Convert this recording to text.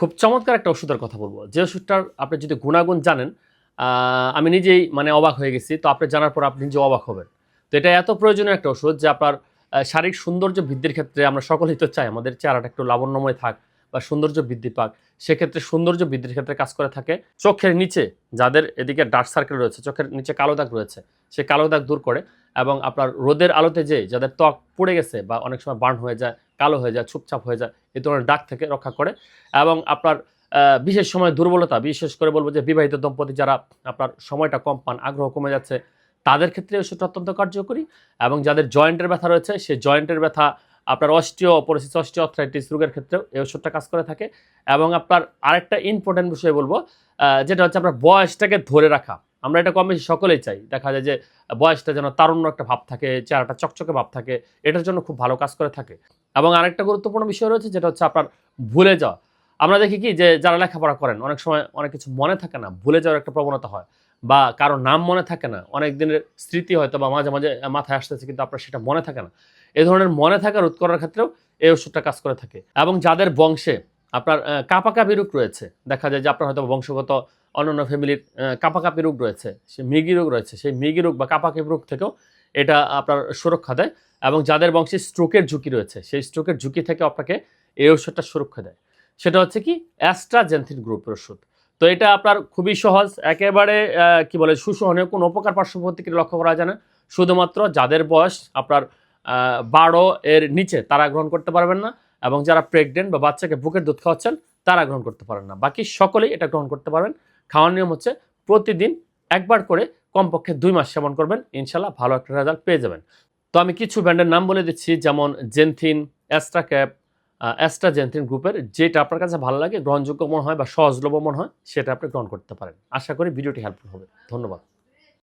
খুব চমৎকার একটা ওষুধের কথা বলবো, যে ওষুধটার আপনি যদি গুণাগুণ জানেন, আমি নিজেই মানে অবাক হয়ে গেছি। তো আপনি জানার পর আপনি নিজে অবাক হবেন। তো এটা এত প্রয়োজনীয় একটা ওষুধ যে আপনার শারীরিক সৌন্দর্য বৃদ্ধির ক্ষেত্রে আমরা সকলেই তো চাই আমাদের চেহারাটা একটু লাবণ্যময় থাক বা সৌন্দর্য বৃদ্ধি পাক। সেক্ষেত্রে সৌন্দর্য বৃদ্ধির ক্ষেত্রে কাজ করে থাকে। চোখের নিচে যাদের এদিকে ডার্ক সার্কেল রয়েছে, চোখের নিচে কালো দাগ রয়েছে, সেই কালো দাগ দূর করে এবং আপনার রোদের আলোতে যে যাদের ত্বক পুড়ে গেছে বা অনেক সময় বার্ন হয়ে যায়, কালো হয়ে যায়, ছুপছাপ হয়ে যায়, এই ধরনের দাগ থেকে রক্ষা করে। এবং আপনার বিশেষ সময় দুর্বলতা, বিশেষ করে বলবো যে বিবাহিত দম্পতি যারা আপনার সময়টা কম পান, আগ্রহ কমে যাচ্ছে, তাদের ক্ষেত্রে ওষুধটা অত্যন্ত কার্যকরী। এবং যাদের জয়েন্টের ব্যথা রয়েছে, সেই জয়েন্টের ব্যথা, আপনার অস্টিওপোরোসিস, অস্টিওআর্থ্রাইটিস রোগের ক্ষেত্রেও এই ওষুধটা কাজ করে থাকে। এবং আপনার আরেকটা ইম্পর্টেন্ট বিষয় বলবো, যেটা হচ্ছে আপনার বয়সটাকে ধরে রাখা। আমরা এটা কম বেশি সকলেই চাই। দেখা যায় যে বয়সটা যেন তারুণ্য একটা ভাব থাকে, চেহারাটা চকচকে ভাব থাকে, এটার জন্য খুব ভালো কাজ করে থাকে। এবং আরেকটা গুরুত্বপূর্ণ বিষয় রয়েছে, যেটা হচ্ছে আপনার ভুলে যাওয়া। আমরা দেখি কি যে যারা লেখাপড়া করেন অনেক সময় অনেক কিছু মনে থাকে না, ভুলে যাওয়ার একটা প্রবণতা হয়, বা কারো নাম মনে থাকে না, অনেক দিনের স্মৃতি হয়তো বা মাঝে মাঝে মাথায় আসতেছে কিন্তু আপনার সেটা মনে থাকে না। এই ধরনের মনে থাকা রোধ করার ক্ষেত্রেও এই ওষুধটা কাজ করে থাকে। এবং যাদের বংশে আপনার কাঁপাকাপি রোগ রয়েছে, দেখা যায় যে আপনার হয়তো বংশগত অন্যান্য ফ্যামিলির কাঁপাকাপি রোগ রয়েছে, সে মৃগী রোগ রয়েছে, সেই মৃগী রোগ বা কাঁপাকাপি রোগ থেকেও এটা আপনার সুরক্ষা দেয়। এবং যাদের বংশে স্ট্রোকের ঝুঁকি রয়েছে, সেই স্ট্রোকের ঝুঁকি থেকে আপনাকে এই ওষুধটা সুরক্ষা দেয়। সেটা হচ্ছে কি অ্যাস্ট্রাজেনথিন গ্রুপের ওষুধ। তো এটা আপনার খুবই সহজ, একেবারে কি বলে সুসহনীয়, কোনো উপকার পার্শ্ব প্রতিক্রিয়া লক্ষ্য করা যায় না। শুধুমাত্র যাদের বয়স আপনার 12 এর নিচে তারা গ্রহণ করতে পারবেন না, এবং যারা প্রেগনেন্ট বা বাচ্চাকে বুকের দুধ খাওয়াচ্ছেন তারা গ্রহণ করতে পারেন না। বাকি সকলেই এটা গ্রহণ করতে পারবেন। খাওয়ার নিয়ম হচ্ছে প্রতিদিন একবার করে কমপক্ষে 2 মাস সেবন করবেন, ইনশাল্লাহ ভালো একটা রেজাল্ট পেয়ে যাবেন। তো আমি কিছু ব্র্যান্ডের নাম বলে দিচ্ছি, যেমন জেনথিন, অ্যাস্ট্রাক্যাপ, অ্যাস্ট্রাজেনথিন গ্রুপের। যেটা আপনার কাছে ভালো লাগে, গ্রহণযোগ্য মনে হয় বা সহজলভ্য মনে হয়, সেটা আপনি গ্রহণ করতে পারেন। আশা করি ভিডিওটি হেল্পফুল হবে। ধন্যবাদ।